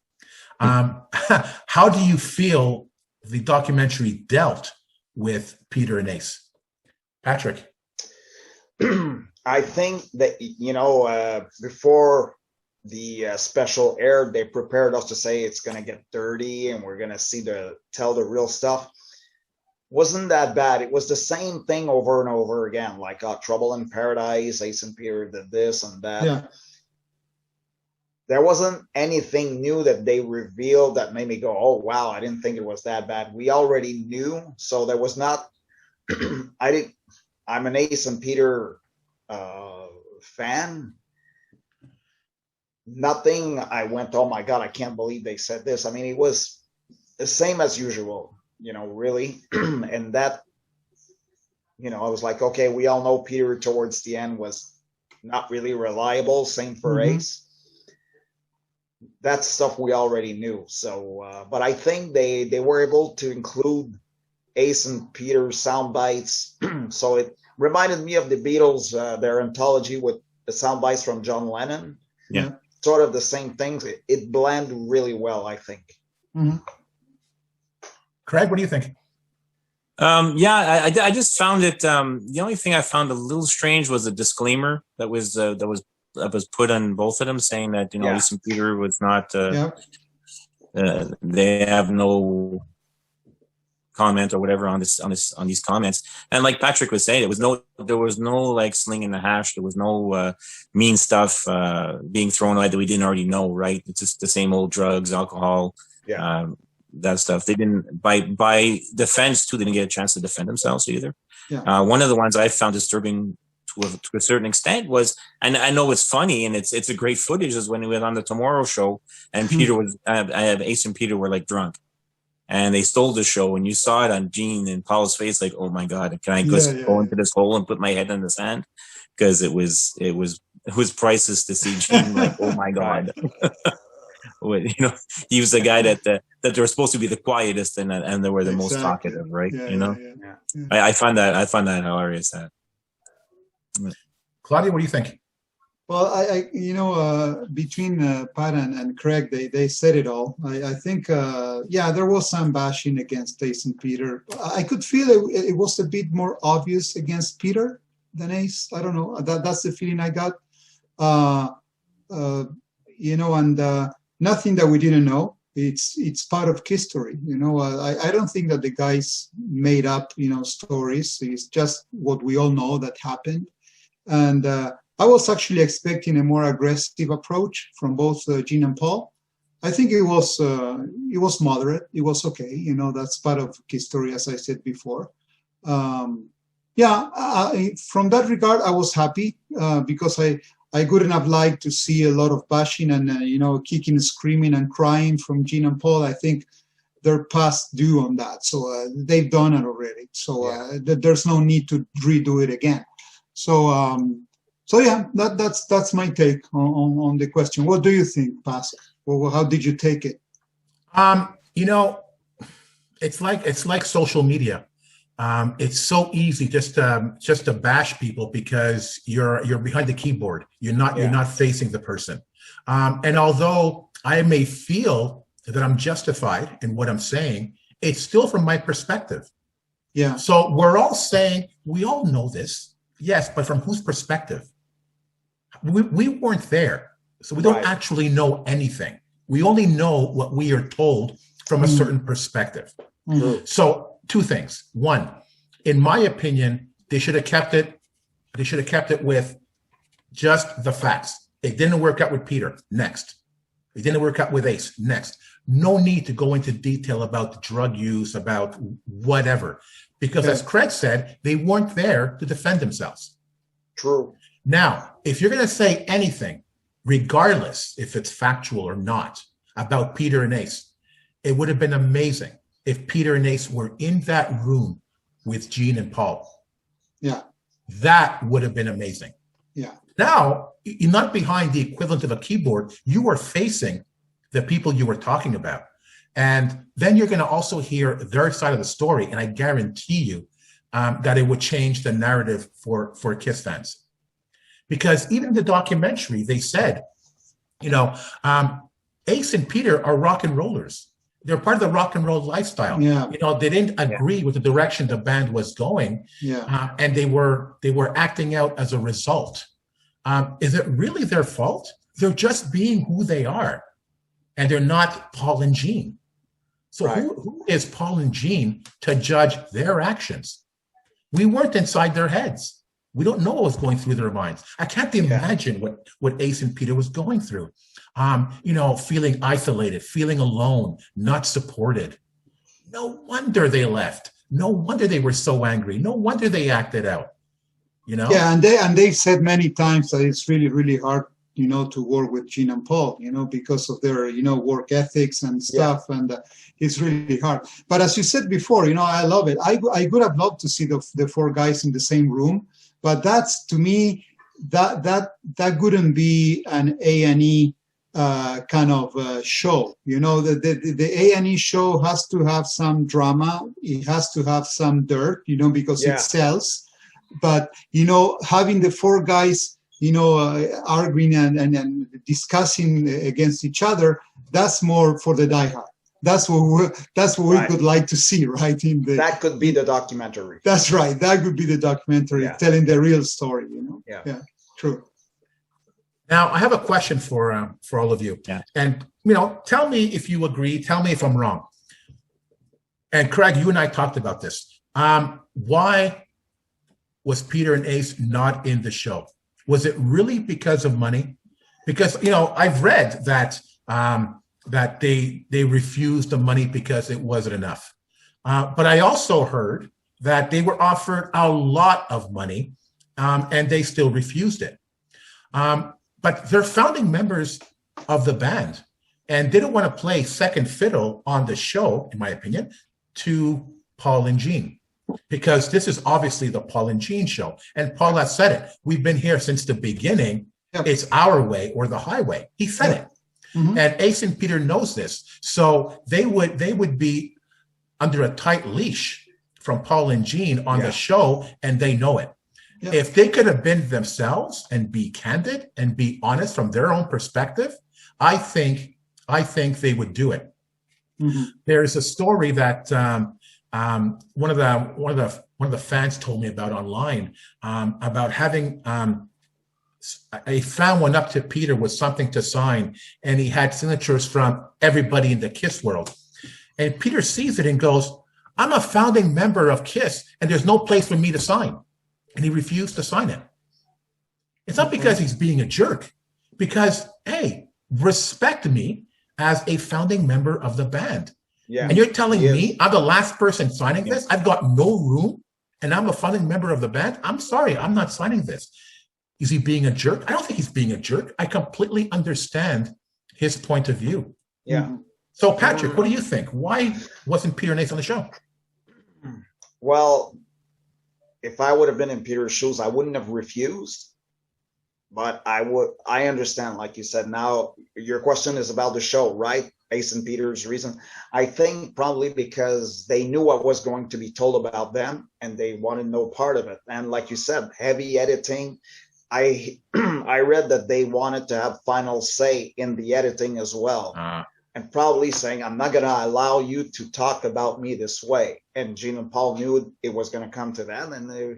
Speaker 1: How do you feel the documentary dealt with Peter and Ace? Patrick?
Speaker 3: I think that, you know, before the special aired, they prepared us to say it's going to get dirty and we're going to tell the real stuff. Wasn't that bad. It was the same thing over and over again, like Trouble in Paradise, Ace and Peter did this and that.
Speaker 2: Yeah.
Speaker 3: There wasn't anything new that they revealed that made me go, oh, wow, I didn't think it was that bad. We already knew. So there was not, I'm an Ace and Peter fan. Nothing I went, oh my God, I can't believe they said this. I mean, it was the same as usual, you know, really. And that, you know, I was like, okay, we all know Peter towards the end was not really reliable. Same for Ace. That's stuff we already knew. So, but I think they were able to include Ace and Peter's sound bites. So it reminded me of the Beatles, their anthology with the sound bites from John Lennon.
Speaker 4: Yeah.
Speaker 3: Sort of the same things. It blended really well, I think.
Speaker 1: Craig, what do you think?
Speaker 4: I just found it. The only thing I found a little strange was a disclaimer that was put on both of them, saying that, you know, Ace and Peter was not. They have no comment or whatever on these comments. And like Patrick was saying, there was no like slinging the hash. There was no mean stuff being thrown away that we didn't already know. Right? It's just the same old drugs, alcohol. Yeah. That stuff. They didn't, by defense too, they didn't get a chance to defend themselves either. Yeah. One of the ones I found disturbing to a certain extent was, and I know it's funny and it's a great footage, is when we went on the Tomorrow Show and Peter was, Ace and Peter were like drunk and they stole the show, and you saw it on Gene and Paul's face, like, oh my God, can I go into this hole and put my head in the sand? Because it was priceless to see Gene like, oh my God. You know, he was the guy that they were supposed to be the quietest and they were the most talkative, right? Yeah, you know, I find that hilarious.
Speaker 1: Claudio, what do you think?
Speaker 2: Well, I you know, between Pat and Craig, they said it all. I think, there was some bashing against Ace and Peter. I could feel it was a bit more obvious against Peter than Ace. I don't know. That's the feeling I got. You know, and nothing that we didn't know. It's part of KISSTORY. You know, I don't think that the guys made up, you know, stories. It's just what we all know that happened. And I was actually expecting a more aggressive approach from both Gene and Paul. I think it was moderate. It was okay. You know, that's part of KISSTORY, as I said before. From that regard, I was happy because I wouldn't have liked to see a lot of bashing and, you know, kicking, screaming and crying from Gene and Paul. I think they're past due on that. So they've done it already. So there's no need to redo it again. So yeah, that's my take on the question. What do you think, Pascal? Well, how did you take it?
Speaker 1: You know, it's like social media. It's so easy just to bash people because you're behind the keyboard. You're not facing the person. And although I may feel that I'm justified in what I'm saying, it's still from my perspective.
Speaker 2: Yeah.
Speaker 1: So we're all saying, we all know this, yes, but from whose perspective? We weren't there, so we don't actually know anything. We only know what we are told from a certain perspective.
Speaker 2: Mm-hmm.
Speaker 1: So two things. One, in my opinion, they should have kept it. They should have kept it with just the facts. It didn't work out with Peter. Next. It didn't work out with Ace. Next. No need to go into detail about the drug use, about whatever, because as Craig said, they weren't there to defend themselves.
Speaker 3: True.
Speaker 1: Now, if you're going to say anything, regardless if it's factual or not, about Peter and Ace, it would have been amazing if Peter and Ace were in that room with Gene and Paul.
Speaker 2: Yeah.
Speaker 1: That would have been amazing.
Speaker 2: Yeah.
Speaker 1: Now, you're not behind the equivalent of a keyboard. You are facing the people you were talking about. And then you're going to also hear their side of the story. And I guarantee you that it would change the narrative for KISS fans. Because even the documentary, they said, you know, Ace and Peter are rock and rollers. They're part of the rock and roll lifestyle.
Speaker 2: Yeah.
Speaker 1: You know, they didn't agree with the direction the band was going.
Speaker 2: Yeah.
Speaker 1: And they were acting out as a result. Is it really their fault? They're just being who they are. And they're not Paul and Gene. So who is Paul and Gene to judge their actions? We weren't inside their heads. We don't know what was going through their minds. I can't imagine what Ace and Peter was going through. You know, feeling isolated, feeling alone, not supported. No wonder they left. No wonder they were so angry. No wonder they acted out. You know?
Speaker 2: Yeah, and they've said many times that it's really, really hard, you know, to work with Gene and Paul, you know, because of their, you know, work ethics and stuff. Yeah. And it's really hard. But as you said before, you know, I love it. I would have loved to see the four guys in the same room. But that's, to me, that wouldn't be an A&E kind of show. You know, the A&E show has to have some drama. It has to have some dirt, you know, because it sells. But, you know, having the four guys, you know, arguing and discussing against each other, that's more for the diehard. That's what we would like to see, right?
Speaker 3: That could be the documentary.
Speaker 2: That's right. That could be the documentary, telling the real story, you know? Yeah, true.
Speaker 1: Now, I have a question for all of you. Yeah. And, you know, tell me if you agree. Tell me if I'm wrong. And Craig, you and I talked about this. Why was Peter and Ace not in the show? Was it really because of money? Because, you know, I've read that that they refused the money because it wasn't enough. But I also heard that they were offered a lot of money and they still refused it. But they're founding members of the band and didn't want to play second fiddle on the show, in my opinion, to Paul and Gene. Because this is obviously the Paul and Gene show. And Paul has said it. We've been here since the beginning. Yep. It's our way or the highway. He said it. Mm-hmm. And Ace and Peter knows this. So they would be under a tight leash from Paul and Gene on the show, and they know it. Yep. If they could have been themselves and be candid and be honest from their own perspective, I think they would do it. Mm-hmm. There's a story that one of the fans told me about online about having he found one up to Peter with something to sign, and he had signatures from everybody in the KISS world. And Peter sees it and goes, "I'm a founding member of KISS, and there's no place for me to sign." And he refused to sign it. It's not because he's being a jerk, because, hey, respect me as a founding member of the band. Yeah. And you're telling me I'm the last person signing this? I've got no room, and I'm a founding member of the band? I'm sorry, I'm not signing this. Is he being a jerk? I don't think he's being a jerk. I completely understand his point of view.
Speaker 3: Yeah.
Speaker 1: So, Patrick, what do you think? Why wasn't Peter and Ace on the show?
Speaker 3: Well, if I would have been in Peter's shoes, I wouldn't have refused. But I understand, like you said. Now, your question is about the show, right? Ace and Peter's reason. I think probably because they knew what was going to be told about them and they wanted no part of it. And like you said, heavy editing. I read that they wanted to have final say in the editing as well. And probably saying, I'm not going to allow you to talk about me this way. And Gene and Paul knew it was going to come to that. And they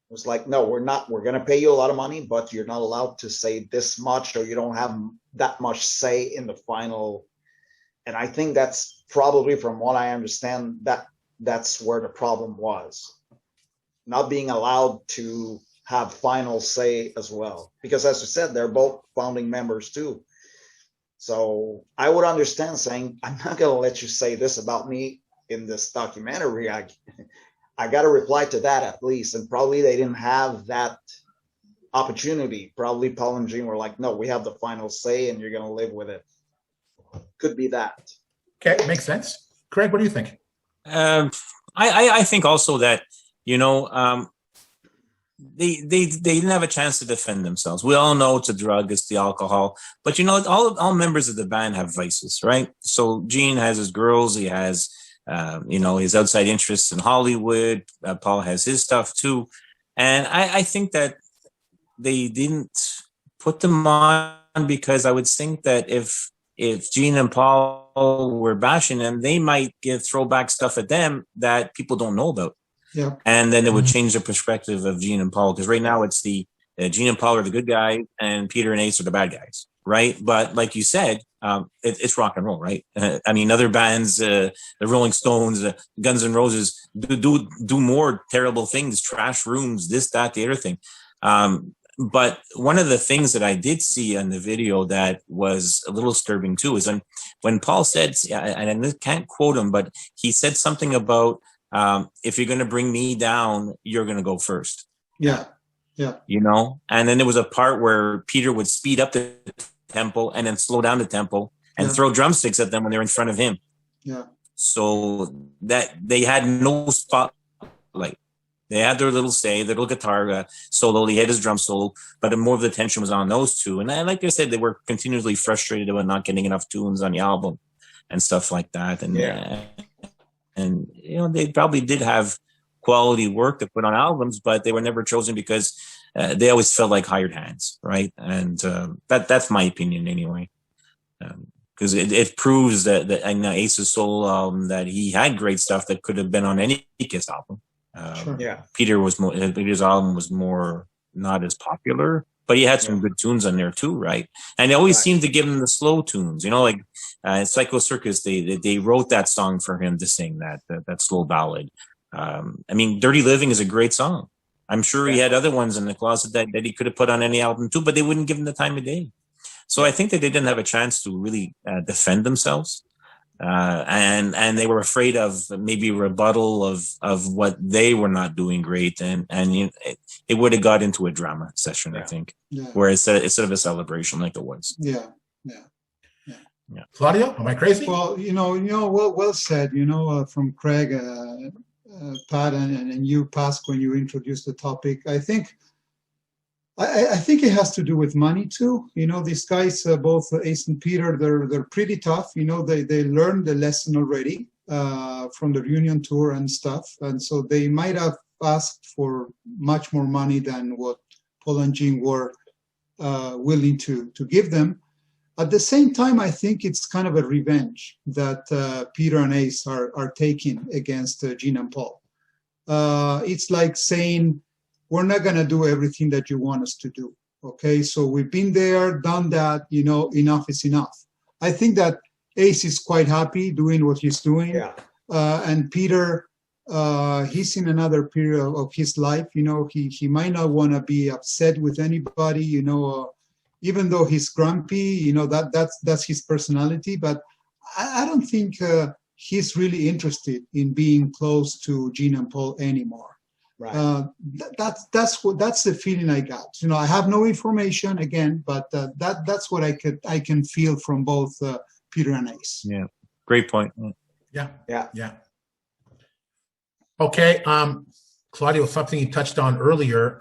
Speaker 3: was like, no, we're not. We're going to pay you a lot of money, but you're not allowed to say this much, or you don't have that much say in the final. And I think that's probably, from what I understand, that's where the problem was. Not being allowed to have final say as well. Because as you said, they're both founding members too. So I would understand saying, I'm not going to let you say this about me in this documentary. I got to reply to that at least. And probably they didn't have that opportunity. Probably Paul and Gene were like, no, we have the final say and you're going to live with it. Could be that.
Speaker 1: Okay, makes sense. Craig, what do you think?
Speaker 4: I think also that, they didn't have a chance to defend themselves. We all know it's a drug, it's the alcohol, but all members of the band have vices, right? So Gene has his girls, he has his outside interests in Hollywood. Paul has his stuff too, and I think that they didn't put them on because I would think that if Gene and Paul were bashing them, they might give throwback stuff at them that people don't know about.
Speaker 2: Yeah.
Speaker 4: And then it would change the perspective of Gene and Paul, because right now it's the Gene and Paul are the good guys and Peter and Ace are the bad guys, right? But like you said, it's rock and roll, right? Other bands, the Rolling Stones, Guns N' Roses do more terrible things, trash rooms, this, that, the other thing. But one of the things that I did see on the video that was a little disturbing too is when Paul said, and I can't quote him, but he said something about, if you're going to bring me down, you're going to go first.
Speaker 2: Yeah.
Speaker 4: And then there was a part where Peter would speed up the tempo and then slow down the tempo and throw drumsticks at them when they're in front of him.
Speaker 2: Yeah.
Speaker 4: So that they had no spotlight. They had their little little guitar solo. He had his drum solo, but more of the attention was on those two. And like I said, they were continually frustrated about not getting enough tunes on the album and stuff like that. And they probably did have quality work to put on albums, but they were never chosen because they always felt like hired hands, right? And that's my opinion anyway, because it proves that in Ace's solo album that he had great stuff that could have been on any Kiss album.
Speaker 2: Sure.
Speaker 3: Yeah.
Speaker 4: Peter's album was more not as popular, but he had some good tunes on there too, right? And they always seemed to give him the slow tunes, like Psycho Circus. They wrote that song for him to sing that slow ballad. Dirty Living is a great song. I'm sure he had other ones in the closet that he could have put on any album too, but they wouldn't give him the time of day. So I think that they didn't have a chance to really defend themselves. And they were afraid of maybe rebuttal of what they were not doing great, and it would have got into a drama session, I think, where instead of a celebration like it was.
Speaker 2: Yeah.
Speaker 1: Claudio, am I crazy?
Speaker 2: Well, well said. From Craig, Pat, and you, Pasc, when you introduced the topic. I think it has to do with money too. These guys, both Ace and Peter, they're pretty tough. They learned the lesson already from the reunion tour and stuff, and so they might have asked for much more money than what Paul and Gene were willing to give them. At the same time, I think it's kind of a revenge that Peter and Ace are taking against Gene and Paul. It's like saying, we're not going to do everything that you want us to do. Okay, so we've been there, done that, enough is enough. I think that Ace is quite happy doing what he's doing.
Speaker 3: Yeah.
Speaker 2: And Peter, he's in another period of his life. He might not want to be upset with anybody, even though he's grumpy, that's his personality. But I don't think he's really interested in being close to Gene and Paul anymore.
Speaker 3: Right.
Speaker 2: That's the feeling I got. I have no information again, but that's what I can feel from both Peter and Ace.
Speaker 4: Yeah. Great point.
Speaker 1: Yeah.
Speaker 3: Yeah.
Speaker 1: Yeah. Okay. Claudio, something you touched on earlier,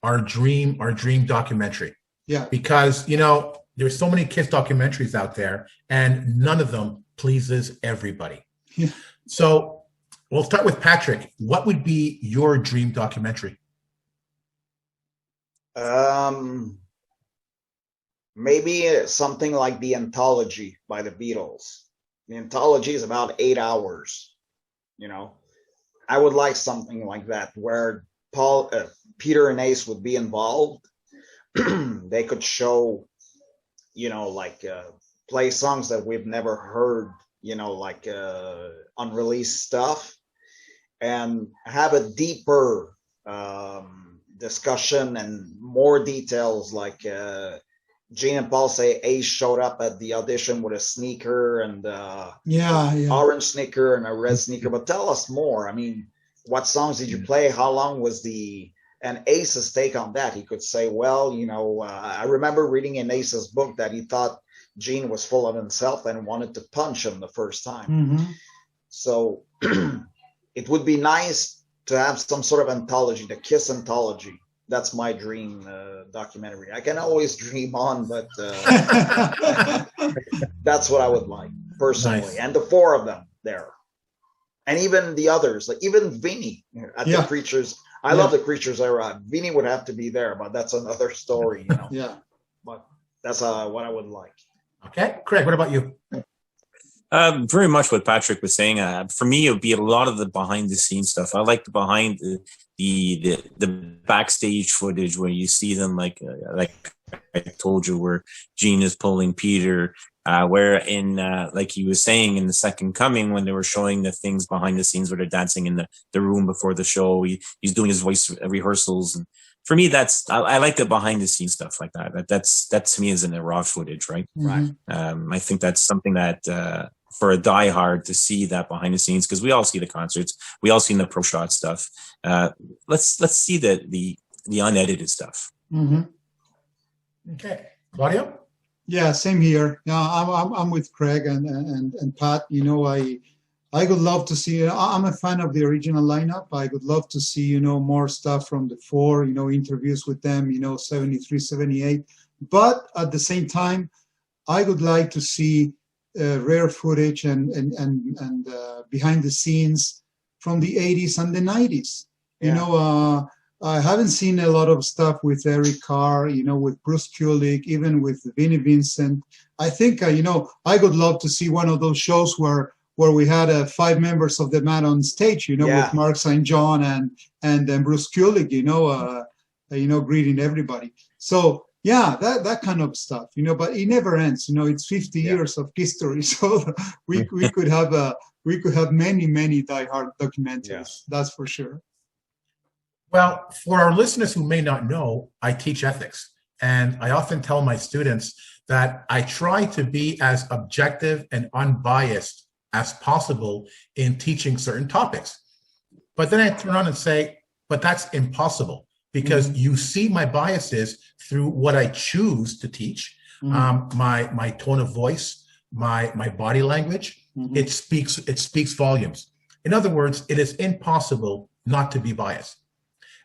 Speaker 1: our dream documentary.
Speaker 2: Yeah.
Speaker 1: Because, there's so many KISS documentaries out there and none of them pleases everybody.
Speaker 2: Yeah.
Speaker 1: So we'll start with Patrick. What would be your dream documentary?
Speaker 3: Maybe something like the Anthology by the Beatles. The Anthology is about 8 hours. I would like something like that where Peter and Ace would be involved. They could show, play songs that we've never heard, unreleased stuff, and have a deeper discussion and more details, like Gene and Paul say Ace showed up at the audition with a sneaker and orange sneaker and a red sneaker. But tell us more. I mean, what songs did you play? How long was and Ace's take on that? He could say, well, I remember reading in Ace's book that he thought Gene was full of himself and wanted to punch him the first time.
Speaker 2: Mm-hmm.
Speaker 3: So it would be nice to have some sort of anthology, the KISS Anthology. That's my dream documentary. I can always dream on, but that's what I would like personally. Nice. And the 4 of them there, and even the others, like even Vinny at the Creatures. I love the Creatures era. Vinny would have to be there, but that's another story.
Speaker 2: Yeah.
Speaker 3: But that's what I would like.
Speaker 1: Okay, Craig, what about you?
Speaker 4: Very much what Patrick was saying. For me, it would be a lot of the behind the scenes stuff. I like the behind the backstage footage where you see them, like I told you, where Gene is pulling Peter, where in like he was saying in the Second Coming, when they were showing the things behind the scenes where they're dancing in the room before the show, he's doing his voice rehearsals. And for me, I like the behind the scenes stuff like that. That to me is in the raw footage, right?
Speaker 2: Mm-hmm.
Speaker 4: Right. I think that's something that for a diehard to see that behind the scenes, because we all see the concerts, we all seen the pro shot stuff. Let's see the unedited stuff.
Speaker 2: Mm-hmm.
Speaker 1: Okay, Claudio.
Speaker 2: Yeah, same here. Yeah, I'm with Craig and Pat. I would love to see. I'm a fan of the original lineup. I would love to see more stuff from the 4. Interviews with them. 73, 78. But at the same time, I would like to see rare footage and behind the scenes from the 80s and the 90s.
Speaker 3: Yeah.
Speaker 2: I haven't seen a lot of stuff with Eric Carr, with Bruce Kulick, even with Vinnie Vincent. I think, I would love to see one of those shows where we had 5 members of the band on stage, with Mark St. John and then Bruce Kulick, greeting everybody. So, yeah, that kind of stuff, but it never ends. It's 50 years of history, so we could have many diehard documentaries. Yeah. That's for sure.
Speaker 1: Well, for our listeners who may not know, I teach ethics, and I often tell my students that I try to be as objective and unbiased as possible in teaching certain topics. But then I turn on and say, but that's impossible, because you see my biases through what I choose to teach, my tone of voice, my body language. It speaks volumes. In other words, it is impossible not to be biased.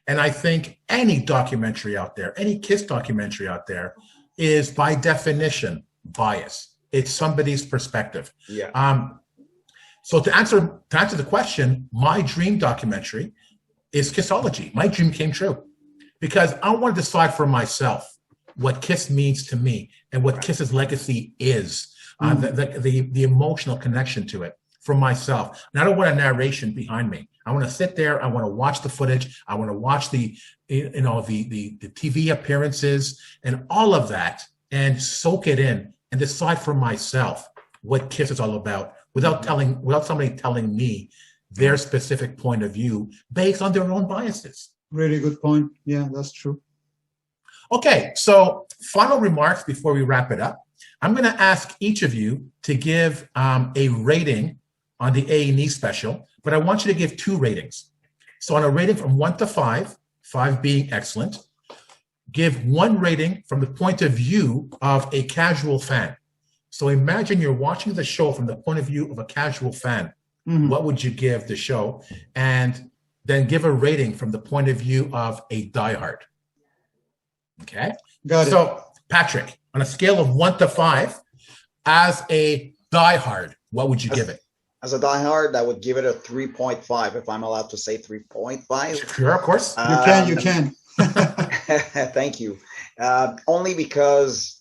Speaker 1: And I think any documentary out there, any KISS documentary out there, is by definition biased. It's somebody's perspective.
Speaker 3: Yeah.
Speaker 1: So to answer the question, my dream documentary is Kissology. My dream came true, because I want to decide for myself what KISS means to me and what KISS's legacy is, the emotional connection to it for myself. And I don't want a narration behind me. I want to sit there. I want to watch the footage. I want to watch the TV appearances and all of that, and soak it in and decide for myself what KISS is all about, without somebody telling me their specific point of view based on their own biases.
Speaker 2: Really good point. Yeah, that's true.
Speaker 1: Okay, so final remarks before we wrap it up. I'm going to ask each of you to give a rating on the A&E special, but I want you to give 2 ratings. So on a rating from 1 to 5, 5 being excellent, give 1 rating from the point of view of a casual fan. So imagine you're watching the show from the point of view of a casual fan. What would you give the show? And then give a rating from the point of view of a diehard. Okay?
Speaker 2: Got it.
Speaker 1: So, Patrick, on a scale of 1 to 5, as a diehard, what would you give it?
Speaker 3: As a diehard, I would give it a 3.5, if I'm allowed to say 3.5.
Speaker 1: Sure, of course.
Speaker 2: You can.
Speaker 3: Thank you. Only because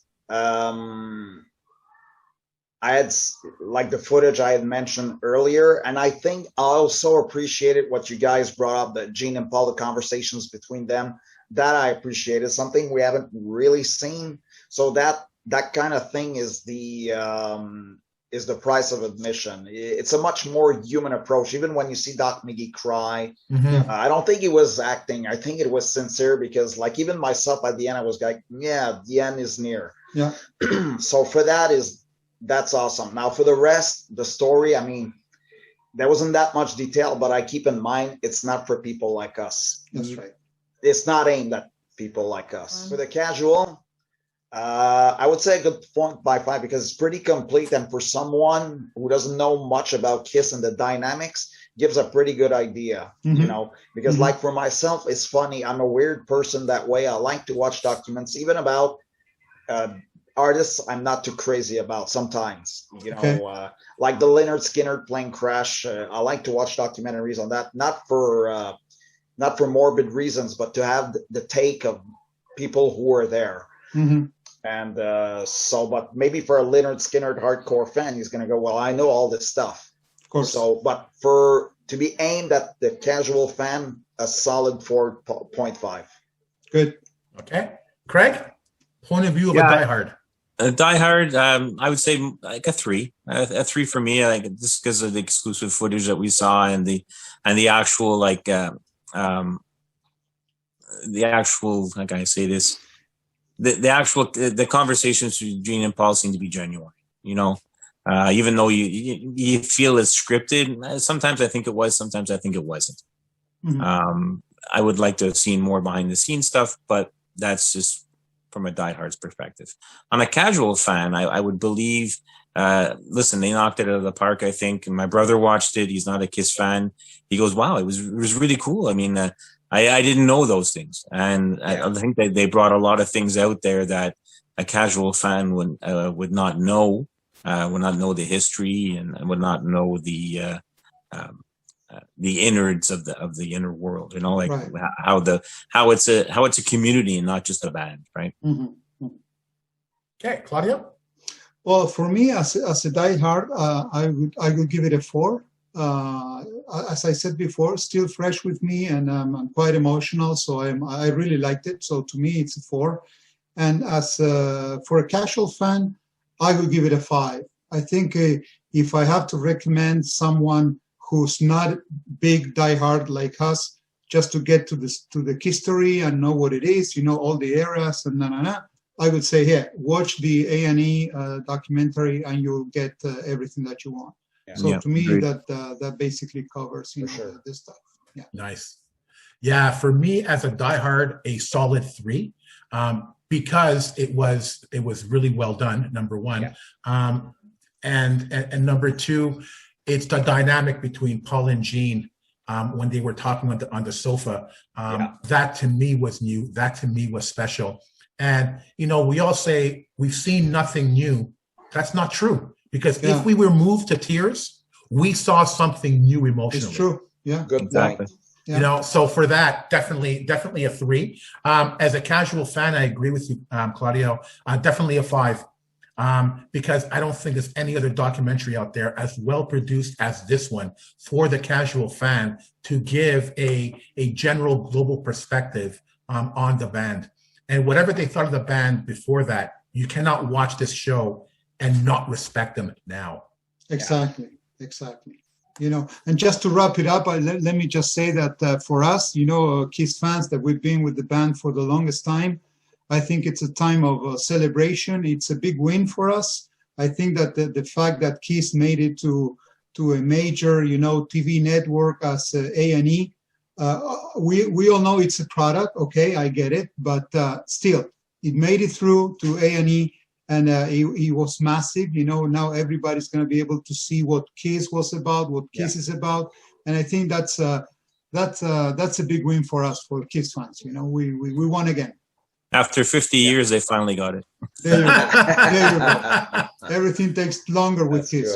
Speaker 3: I had, like the footage I had mentioned earlier, and I think I also appreciated what you guys brought up, the Gene and Paul, the conversations between them. That I appreciated, something we haven't really seen. So that kind of thing is the price of admission. It's a much more human approach. Even when you see Doc McGee cry, I don't think he was acting. I think it was sincere, because like even myself at the end, I was like, yeah, the end is near.
Speaker 2: Yeah.
Speaker 3: So for that's awesome. Now for the rest, the story, I mean, there wasn't that much detail, but I keep in mind it's not for people like us.
Speaker 2: That's right.
Speaker 3: It's not aimed at people like us. For the casual, I would say a good 0.5 because it's pretty complete, and for someone who doesn't know much about KISS and the dynamics, gives a pretty good idea, you know, because like for myself, it's funny. I'm a weird person that way. I like to watch documents, even about artists I'm not too crazy about sometimes, you know, like the Lynyrd Skynyrd plane crash. I like to watch documentaries on that, not for morbid reasons, but to have the take of people who were there. And but maybe for a Lynyrd Skynyrd hardcore fan, he's going to go, well, I know all this stuff.
Speaker 2: Of course.
Speaker 3: So, but to be aimed at the casual fan, a solid 4.5. Good.
Speaker 1: Okay. Craig, point of view of a diehard.
Speaker 4: A diehard, I would say like a 3. A 3 for me, like just because of the exclusive footage that we saw and the actual like the actual, how can I say this? The conversations with Gene and Paul seem to be genuine. You know, even though you feel it's scripted, sometimes I think it was, sometimes I think it wasn't. I would like to have seen more behind the scenes stuff, but that's just from a diehard's perspective. I'm a casual fan. I would believe, listen, they knocked it out of the park, I think. And my brother watched it. He's not a KISS fan. He goes, wow, it was really cool. I mean, I didn't know those things. And I think that they brought a lot of things out there that a casual fan would not know, the history, and would not know the innards of the inner world, you know, like how it's a community and not just a band, right?
Speaker 1: Okay, Claudio.
Speaker 2: Well, for me, as a diehard, I would give it a 4. As I said before, still fresh with me, and I'm quite emotional, so I really liked it. So to me, it's a 4. And as for a casual fan, I would give it a 5. I think if I have to recommend someone who's not big diehard like us, just to get to the KISSTORY and know what it is, you know, all the eras and I would say, yeah, watch the A&E documentary and you'll get everything that you want. So to me, that basically covers this stuff. Yeah.
Speaker 1: Nice. Yeah, for me as a diehard, a solid 3, because it was really well done. Number 1, and number 2, it's the dynamic between Paul and Gene when they were talking on the sofa. That to me was new. That to me was special. And you know, we all say we've seen nothing new. That's not true. Because if we were moved to tears, we saw something new emotionally.
Speaker 2: It's true. Yeah.
Speaker 3: Good point.
Speaker 1: You know, so for that, definitely a 3. As a casual fan, I agree with you, Claudio. Definitely a 5. Because I don't think there's any other documentary out there as well produced as this one for the casual fan to give a general global perspective on the band. And whatever they thought of the band before that, you cannot watch this show and not respect them now.
Speaker 2: Exactly. You know, and just to wrap it up, let me just say that for us, you know, KISS fans, that we've been with the band for the longest time, I think it's a time of celebration. It's a big win for us. I think that the fact that KISS made it to a major, you know, TV network as A&E, we all know it's a product. Okay, I get it, but still, it made it through to A&E. and he was massive. Now everybody's going to be able to see what Kiss was about, what Kiss is about, and I think that's a big win for us, for Kiss fans. We won again.
Speaker 4: After 50 years, they finally got it.
Speaker 2: There you go. Everything takes longer with Kiss,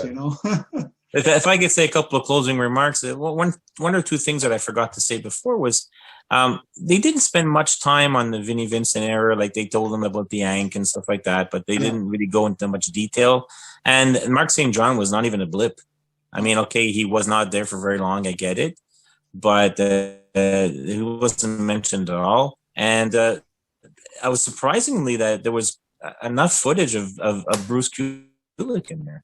Speaker 4: If I could say a couple of closing remarks, one or two things that I forgot to say before was they didn't spend much time on the Vinnie Vincent era. Like, they told them about the Yank and stuff like that, but they didn't really go into much detail. And Mark St. John was not even a blip. I mean, okay, he was not there for very long. I get it, but he wasn't mentioned at all. And I was surprisingly that there was enough footage of Bruce Kulick in there.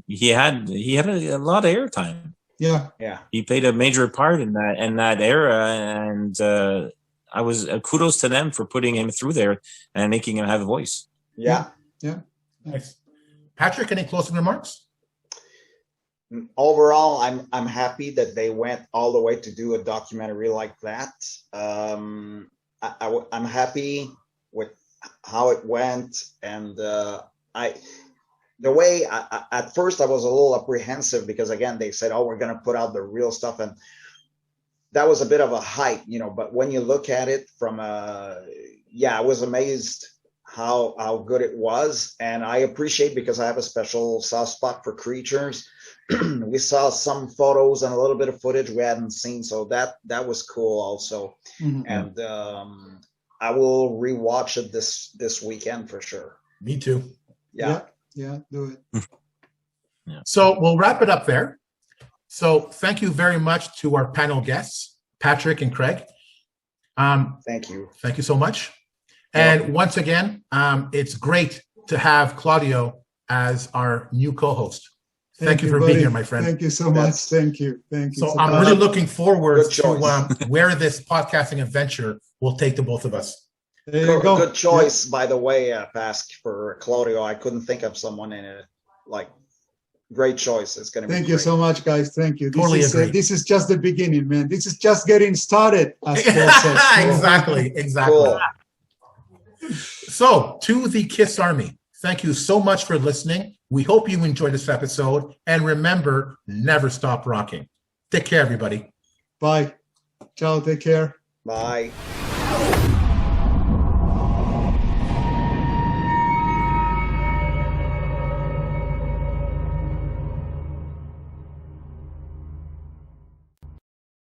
Speaker 4: He had a lot of airtime.
Speaker 2: Yeah.
Speaker 4: He played a major part in that era, and I was kudos to them for putting him through there and making him have a voice.
Speaker 2: Yeah.
Speaker 1: Nice. Patrick, any closing remarks?
Speaker 3: Overall, I'm happy that they went all the way to do a documentary like that. I'm happy with how it went, and the way at first I was a little apprehensive because, again, they said, "Oh, we're going to put out the real stuff," and that was a bit of a hype, But when you look at it from I was amazed how good it was, and I appreciate, because I have a special soft spot for creatures. We saw some photos and a little bit of footage we hadn't seen, so that was cool also. And I will rewatch it this weekend for sure.
Speaker 1: Me too.
Speaker 2: Yeah, do it.
Speaker 1: So we'll wrap it up there. So thank you very much to our panel guests, Patrick and Craig.
Speaker 3: Thank you.
Speaker 1: Thank you so much. And once again, it's great to have Claudio as our new co-host. Thank you for being here, my friend.
Speaker 2: Thank you so much. Thank you.
Speaker 1: So I'm really looking forward to where this podcasting adventure will take the both of us.
Speaker 2: There you go.
Speaker 3: Good choice, by the way, Pask, for Claudio. I couldn't think of someone in it. Great choice. It's going to be
Speaker 2: Thank you so much, guys. Thank you.
Speaker 1: Totally agree.
Speaker 2: This is just the beginning, man. This is just getting started, as Paul says.
Speaker 1: Exactly.
Speaker 3: Cool.
Speaker 1: So, to the KISS Army, thank you so much for listening. We hope you enjoyed this episode. And remember, never stop rocking. Take care, everybody.
Speaker 2: Bye. Ciao. Take care.
Speaker 3: Bye.